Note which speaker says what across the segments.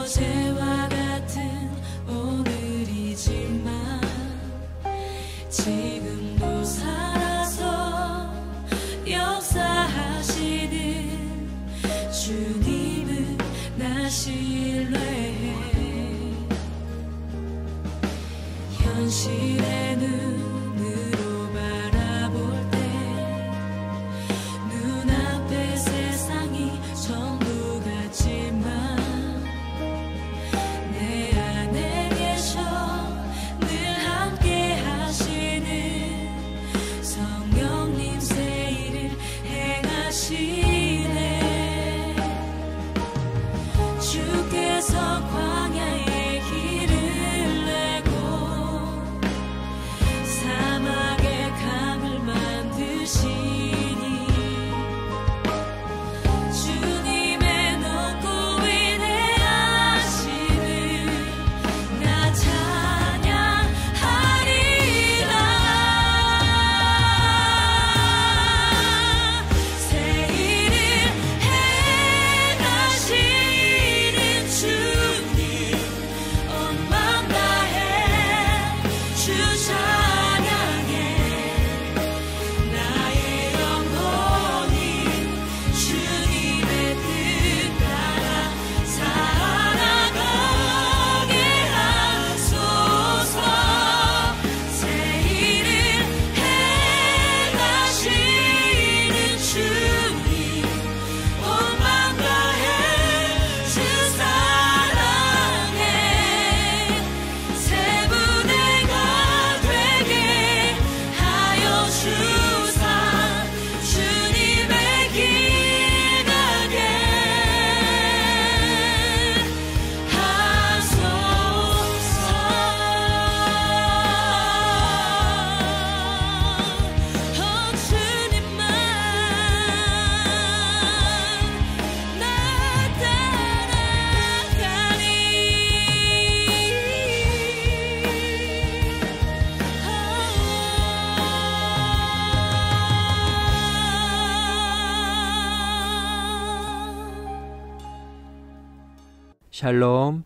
Speaker 1: 어제와 같은 오늘이지만 지금도 살아서 역사하시는 주님은 나 신뢰해. 현실의 눈으로 바라볼 때 눈앞의 세상이 전부 같지만 내 안에 계셔 늘 함께 하시는 성령님 새 일을 행하시네. 주께서 광야의 길을 내고 사막의 강을 만드시니 주님의 높고 위대하심을 나 찬양하리라. 새 일을 행하시는 주님 온 맘 다해 주 찬양해. 나의 영혼이 주님의 뜻 따라 살아가게 하소서. 새 일을 행하시는 주님 온 맘 다해 주 사랑해. 새 부대가 되게 하여 주사 주님의 길 가게 하소서. 주님만
Speaker 2: 샬롬,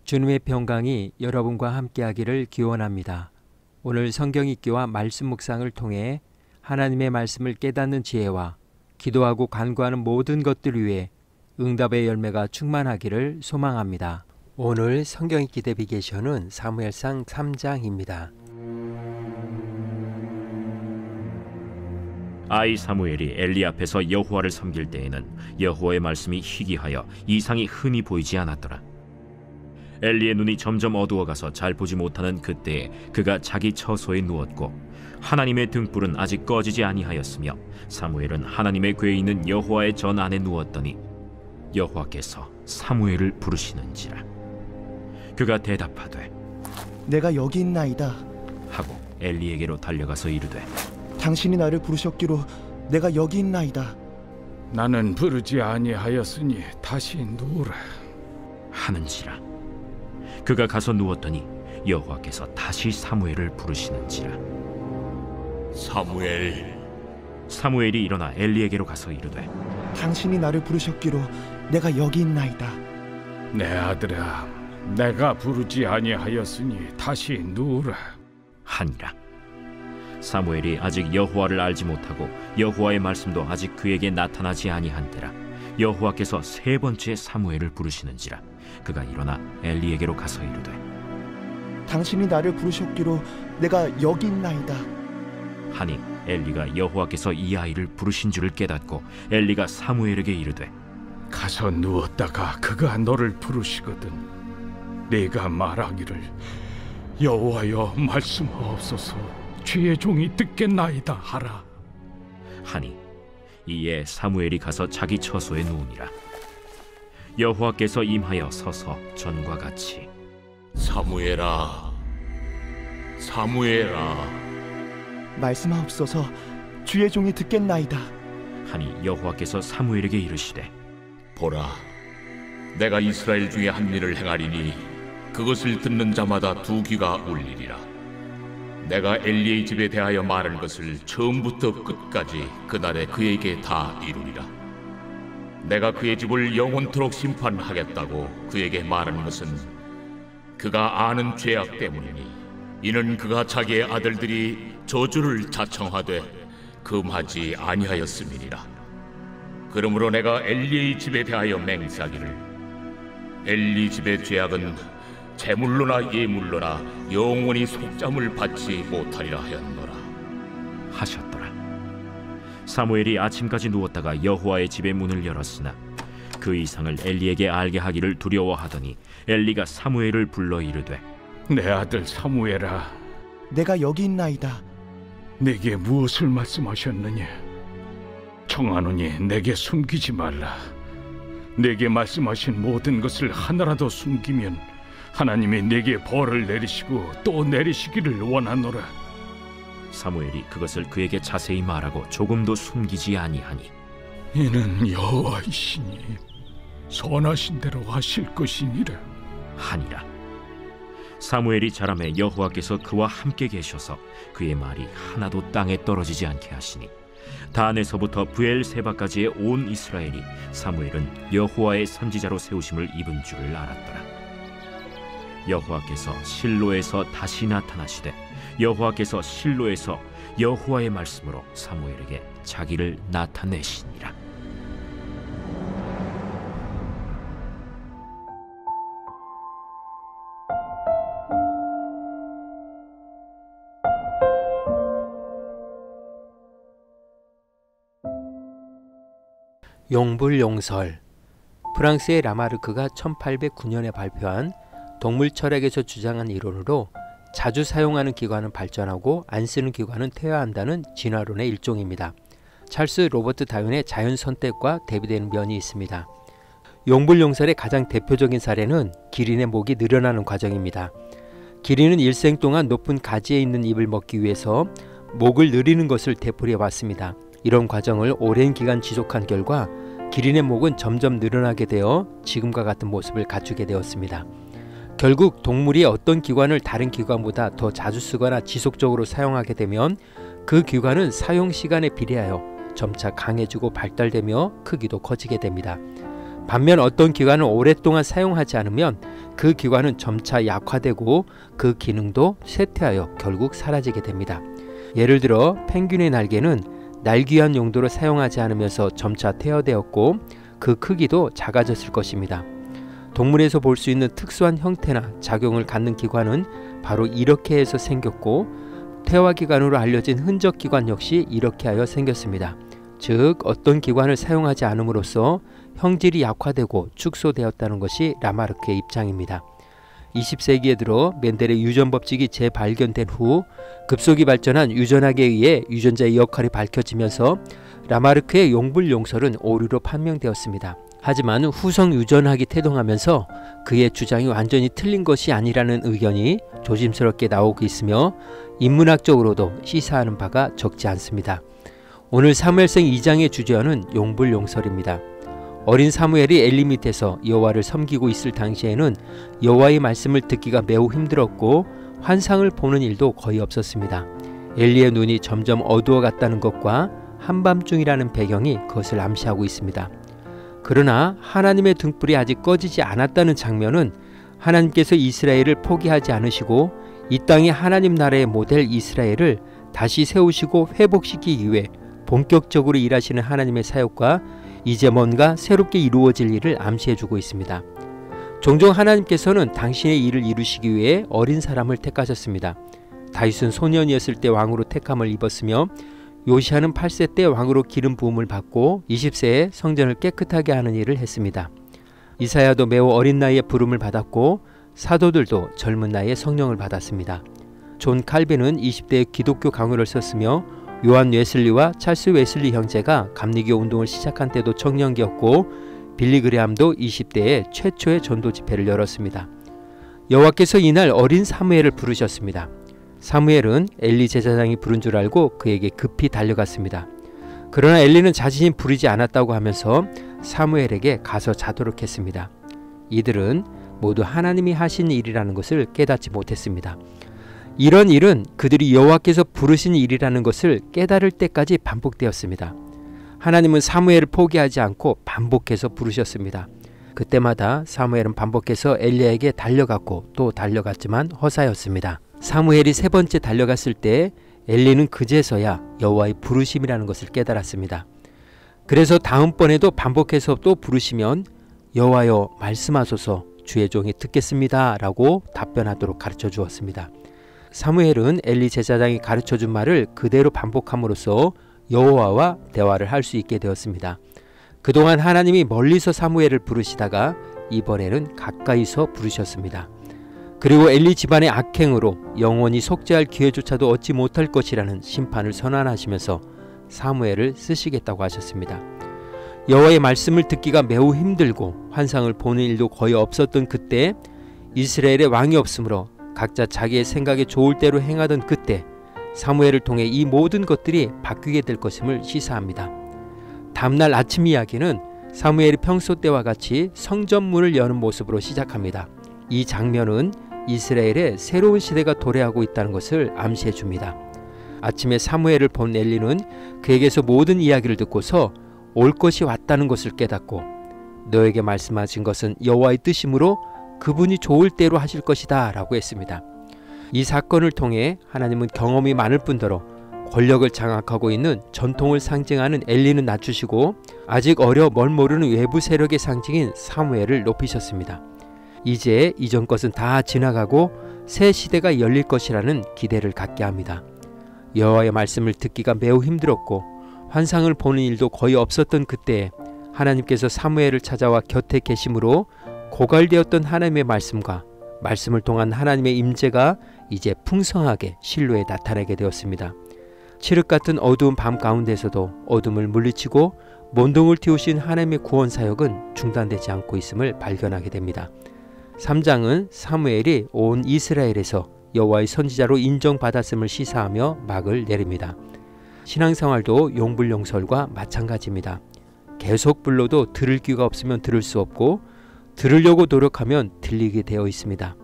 Speaker 2: 주님의 평강이 여러분과 함께하기를 기원합니다. 오늘 성경 읽기와 말씀 묵상을 통해 하나님의 말씀을 깨닫는 지혜와 기도하고 간구하는 모든 것들 위해 응답의 열매가 충만하기를 소망합니다. 오늘 성경 읽기 내비게이션은 사무엘상 3장입니다.
Speaker 3: 아이 사무엘이 엘리 앞에서 여호와를 섬길 때에는 여호와의 말씀이 희귀하여 이상이 흔히 보이지 않았더라. 엘리의 눈이 점점 어두워가서 잘 보지 못하는 그때에 그가 자기 처소에 누웠고 하나님의 등불은 아직 꺼지지 아니하였으며 사무엘은 하나님의 궤에 있는 여호와의 전 안에 누웠더니 여호와께서 사무엘을 부르시는지라. 그가 대답하되
Speaker 4: 내가 여기 있나이다.
Speaker 3: 하고 엘리에게로 달려가서 이르되
Speaker 4: 당신이 나를 부르셨기로 내가 여기 있나이다.
Speaker 5: 나는 부르지 아니하였으니 다시 누우라
Speaker 3: 하는지라. 그가 가서 누웠더니 여호와께서 다시 사무엘을 부르시는지라.
Speaker 6: 사무엘.
Speaker 3: 사무엘이 일어나 엘리에게로 가서 이르되
Speaker 4: 당신이 나를 부르셨기로 내가 여기 있나이다.
Speaker 5: 내 아들아, 내가 부르지 아니하였으니 다시 누우라
Speaker 3: 하니라. 사무엘이 아직 여호와를 알지 못하고 여호와의 말씀도 아직 그에게 나타나지 아니한 때라 여호와께서 세 번째 사무엘을 부르시는지라. 그가 일어나 엘리에게로 가서 이르되
Speaker 4: 당신이 나를 부르셨기로 내가 여기 있나이다.
Speaker 3: 하니 엘리가 여호와께서 이 아이를 부르신 줄을 깨닫고 엘리가 사무엘에게 이르되
Speaker 5: 가서 누웠다가 그가 너를 부르시거든 네가 말하기를 여호와여 말씀하옵소서 주의 종이 듣겠나이다 하라
Speaker 3: 하니 이에 사무엘이 가서 자기 처소에 누우니라. 여호와께서 임하여 서서 전과 같이
Speaker 6: 사무엘아, 사무엘아.
Speaker 4: 말씀하옵소서 주의 종이 듣겠나이다.
Speaker 3: 하니 여호와께서 사무엘에게 이르시되
Speaker 6: 보라, 내가 이스라엘 중에 한 일을 행하리니 그것을 듣는 자마다 두 귀가 울리리라. 내가 엘리의 집에 대하여 말할 것을 처음부터 끝까지 그날에 그에게 다 이루리라. 내가 그의 집을 영원토록 심판하겠다고 그에게 말하는 것은 그가 아는 죄악 때문이니 이는 그가 자기의 아들들이 저주를 자청하되 금하지 아니하였음이니라. 그러므로 내가 엘리의 집에 대하여 맹세하기를 엘리 집의 죄악은 제물로나 예물로나 영원히 속잠을 받지 못하리라 하였노라
Speaker 3: 하셨더라. 사무엘이 아침까지 누웠다가 여호와의 집의 문을 열었으나 그 이상을 엘리에게 알게 하기를 두려워하더니 엘리가 사무엘을 불러 이르되
Speaker 5: 내 아들 사무엘아,
Speaker 4: 내가 여기 있나이다.
Speaker 5: 내게 무엇을 말씀하셨느냐? 청하노니 내게 숨기지 말라. 내게 말씀하신 모든 것을 하나라도 숨기면 하나님이 내게 벌을 내리시고 또 내리시기를 원하노라.
Speaker 3: 사무엘이 그것을 그에게 자세히 말하고 조금도 숨기지 아니하니
Speaker 5: 이는 여호와이시니 선하신 대로 하실 것이니라
Speaker 3: 하니라. 사무엘이 자라매 여호와께서 그와 함께 계셔서 그의 말이 하나도 땅에 떨어지지 않게 하시니 단에서부터 브엘세바까지의 온 이스라엘이 사무엘은 여호와의 선지자로 세우심을 입은 줄을 알았더라. 여호와께서 실로에서 다시 나타나시되 여호와께서 실로에서 여호와의 말씀으로 사무엘에게 자기를 나타내시니라.
Speaker 2: 용불용설. 프랑스의 라마르크가 1809년에 발표한 동물 철학에서 주장한 이론으로 자주 사용하는 기관은 발전하고 안 쓰는 기관은 퇴화한다는 진화론의 일종입니다. 찰스 로버트 다윈의 자연 선택과 대비되는 면이 있습니다. 용불용설의 가장 대표적인 사례는 기린의 목이 늘어나는 과정입니다. 기린은 일생 동안 높은 가지에 있는 잎을 먹기 위해서 목을 늘리는 것을 되풀이해 왔습니다. 이런 과정을 오랜 기간 지속한 결과 기린의 목은 점점 늘어나게 되어 지금과 같은 모습을 갖추게 되었습니다. 결국 동물이 어떤 기관을 다른 기관보다 더 자주 쓰거나 지속적으로 사용하게 되면 그 기관은 사용 시간에 비례하여 점차 강해지고 발달되며 크기도 커지게 됩니다. 반면 어떤 기관을 오랫동안 사용하지 않으면 그 기관은 점차 약화되고 그 기능도 쇠퇴하여 결국 사라지게 됩니다. 예를 들어 펭귄의 날개는 날기 위한 용도로 사용하지 않으면서 점차 퇴화되었고 그 크기도 작아졌을 것입니다. 동물에서 볼 수 있는 특수한 형태나 작용을 갖는 기관은 바로 이렇게 해서 생겼고 퇴화기관으로 알려진 흔적기관 역시 이렇게 하여 생겼습니다. 즉 어떤 기관을 사용하지 않음으로써 형질이 약화되고 축소되었다는 것이 라마르크의 입장입니다. 20세기에 들어 멘델의 유전법칙이 재발견된 후 급속히 발전한 유전학에 의해 유전자의 역할이 밝혀지면서 라마르크의 용불용설은 오류로 판명되었습니다. 하지만 후성 유전학이 태동하면서 그의 주장이 완전히 틀린 것이 아니라는 의견이 조심스럽게 나오고 있으며 인문학적으로도 시사하는 바가 적지 않습니다. 오늘 사무엘상 2장의 주제어는 용불용설입니다. 어린 사무엘이 엘리 밑에서 여호와를 섬기고 있을 당시에는 여호와의 말씀을 듣기가 매우 힘들었고 환상을 보는 일도 거의 없었습니다. 엘리의 눈이 점점 어두워갔다는 것과 한밤중이라는 배경이 그것을 암시하고 있습니다. 그러나 하나님의 등불이 아직 꺼지지 않았다는 장면은 하나님께서 이스라엘을 포기하지 않으시고 이 땅의 하나님 나라의 모델 이스라엘을 다시 세우시고 회복시키기 위해 본격적으로 일하시는 하나님의 사역과 이제 뭔가 새롭게 이루어질 일을 암시해주고 있습니다. 종종 하나님께서는 당신의 일을 이루시기 위해 어린 사람을 택하셨습니다. 다윗은 소년이었을 때 왕으로 택함을 입었으며 요시아는 8세 때 왕으로 기름 부음을 받고 20세에 성전을 깨끗하게 하는 일을 했습니다. 이사야도 매우 어린 나이에 부름을 받았고 사도들도 젊은 나이에 성령을 받았습니다. 존 칼빈은 20대에 기독교 강요를 썼으며 요한 웨슬리와 찰스 웨슬리 형제가 감리교 운동을 시작한 때도 청년기였고 빌리 그레함도 20대에 최초의 전도 집회를 열었습니다. 여호와께서 이날 어린 사무엘을 부르셨습니다. 사무엘은 엘리 제사장이 부른 줄 알고 그에게 급히 달려갔습니다. 그러나 엘리는 자신이 부르지 않았다고 하면서 사무엘에게 가서 자도록 했습니다. 이들은 모두 하나님이 하신 일이라는 것을 깨닫지 못했습니다. 이런 일은 그들이 여호와께서 부르신 일이라는 것을 깨달을 때까지 반복되었습니다. 하나님은 사무엘을 포기하지 않고 반복해서 부르셨습니다. 그때마다 사무엘은 반복해서 엘리야에게 달려갔고 또 달려갔지만 허사였습니다. 사무엘이 세 번째 달려갔을 때 엘리는 그제서야 여호와의 부르심이라는 것을 깨달았습니다. 그래서 다음번에도 반복해서 또 부르시면 여호와여 말씀하소서 주의 종이 듣겠습니다 라고 답변하도록 가르쳐 주었습니다. 사무엘은 엘리 제사장이 가르쳐 준 말을 그대로 반복함으로써 여호와와 대화를 할 수 있게 되었습니다. 그동안 하나님이 멀리서 사무엘을 부르시다가 이번에는 가까이서 부르셨습니다. 그리고 엘리 집안의 악행으로 영원히 속죄할 기회조차도 얻지 못할 것이라는 심판을 선언하시면서 사무엘을 쓰시겠다고 하셨습니다. 여호와의 말씀을 듣기가 매우 힘들고 환상을 보는 일도 거의 없었던 그때, 이스라엘의 왕이 없으므로 각자 자기의 생각에 좋을 대로 행하던 그때 사무엘을 통해 이 모든 것들이 바뀌게 될 것임을 시사합니다. 다음날 아침 이야기는 사무엘이 평소 때와 같이 성전문을 여는 모습으로 시작합니다. 이 장면은 이스라엘의 새로운 시대가 도래하고 있다는 것을 암시해 줍니다. 아침에 사무엘을 본 엘리는 그에게서 모든 이야기를 듣고서 올 것이 왔다는 것을 깨닫고 너에게 말씀하신 것은 여호와의 뜻이므로 그분이 좋을 대로 하실 것이다 라고 했습니다. 이 사건을 통해 하나님은 경험이 많을 뿐더러 권력을 장악하고 있는 전통을 상징하는 엘리는 낮추시고 아직 어려 멀 모르는 외부 세력의 상징인 사무엘을 높이셨습니다. 이제 이전 것은 다 지나가고 새 시대가 열릴 것이라는 기대를 갖게 합니다. 여호와의 말씀을 듣기가 매우 힘들었고 환상을 보는 일도 거의 없었던 그때에 하나님께서 사무엘을 찾아와 곁에 계심으로 고갈되었던 하나님의 말씀과 말씀을 통한 하나님의 임재가 이제 풍성하게 실로에 나타나게 되었습니다. 칠흑 같은 어두운 밤 가운데서도 어둠을 물리치고 mon동을 틔우신 하나님의 구원 사역은 중단되지 않고 있음을 발견하게 됩니다. 3장은 사무엘이 온 이스라엘에서 여호와의 선지자로 인정받았음을 시사하며 막을 내립니다. 신앙생활도 용불용설과 마찬가지입니다. 계속 불러도 들을 귀가 없으면 들을 수 없고 들으려고 노력하면 들리게 되어 있습니다.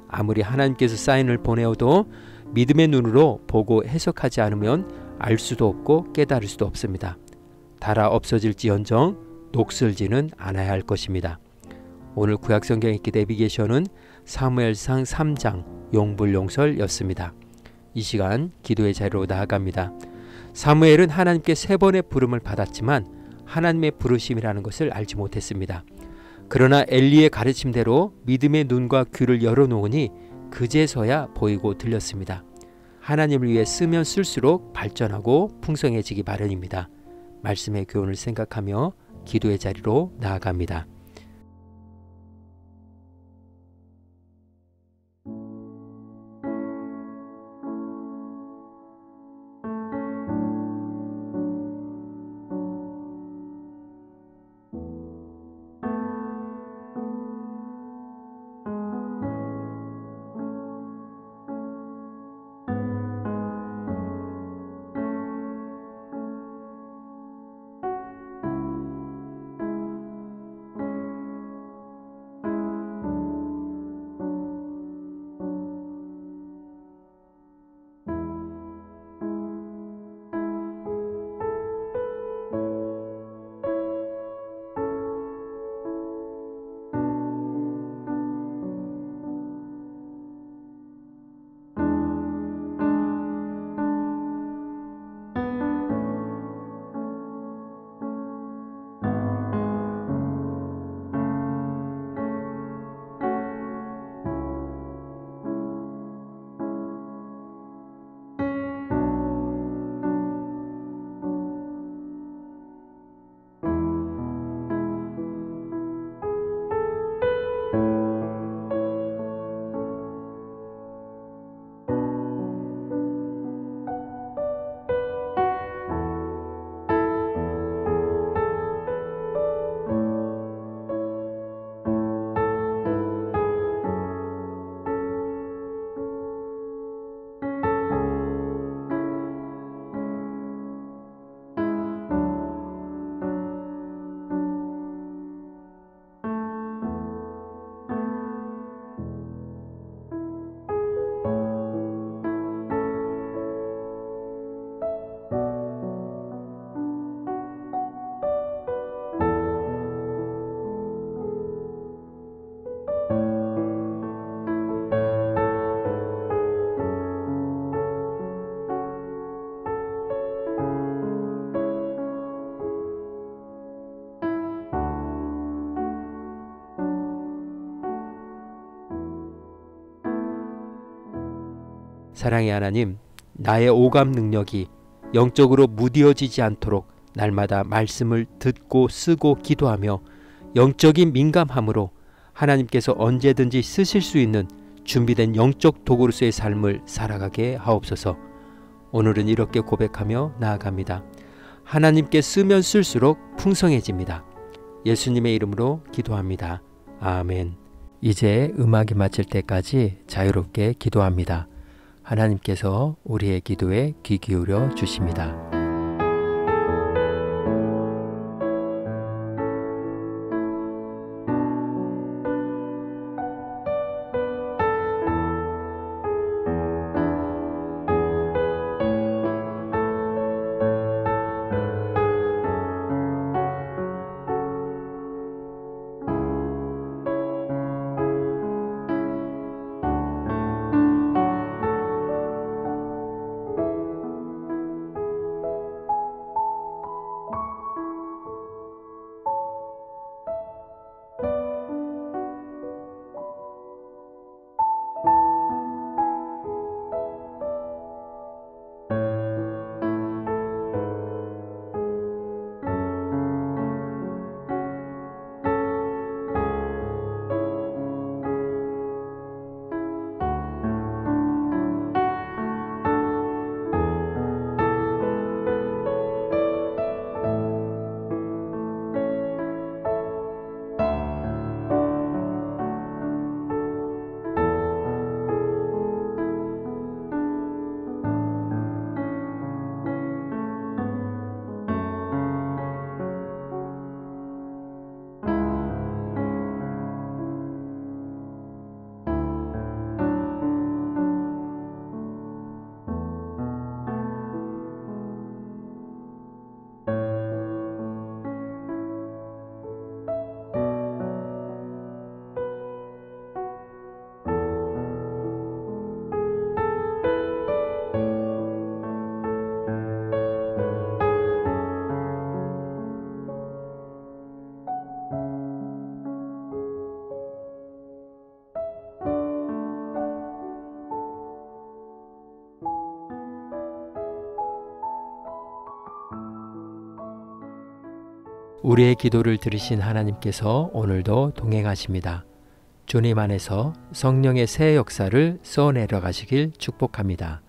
Speaker 2: 아무리 하나님께서 사인을 보내어도 믿음의 눈으로 보고 해석하지 않으면 알 수도 없고 깨달을 수도 없습니다. 달아 없어질지언정 녹슬지는 않아야 할 것입니다. 오늘 구약성경 읽기 내비게이션은 사무엘상 3장 용불용설이었습니다. 이 시간 기도의 자리로 나아갑니다. 사무엘은 하나님께 3번의 부름을 받았지만 하나님의 부르심이라는 것을 알지 못했습니다. 그러나 엘리의 가르침대로 믿음의 눈과 귀를 열어놓으니 그제서야 보이고 들렸습니다. 하나님을 위해 쓰면 쓸수록 발전하고 풍성해지기 마련입니다. 말씀의 교훈을 생각하며 기도의 자리로 나아갑니다. 사랑의 하나님, 나의 오감 능력이 영적으로 무뎌지지 않도록 날마다 말씀을 듣고 쓰고 기도하며 영적인 민감함으로 하나님께서 언제든지 쓰실 수 있는 준비된 영적 도구로서의 삶을 살아가게 하옵소서. 오늘은 이렇게 고백하며 나아갑니다. 하나님께 쓰면 쓸수록 풍성해집니다. 예수님의 이름으로 기도합니다. 아멘. 이제 음악이 마칠 때까지 자유롭게 기도합니다. 하나님께서 우리의 기도에 귀 기울여 주십니다. 우리의 기도를 들으신 하나님께서 오늘도 동행하십니다. 주님 안에서 성령의 새 역사를 써내려 가시길 축복합니다.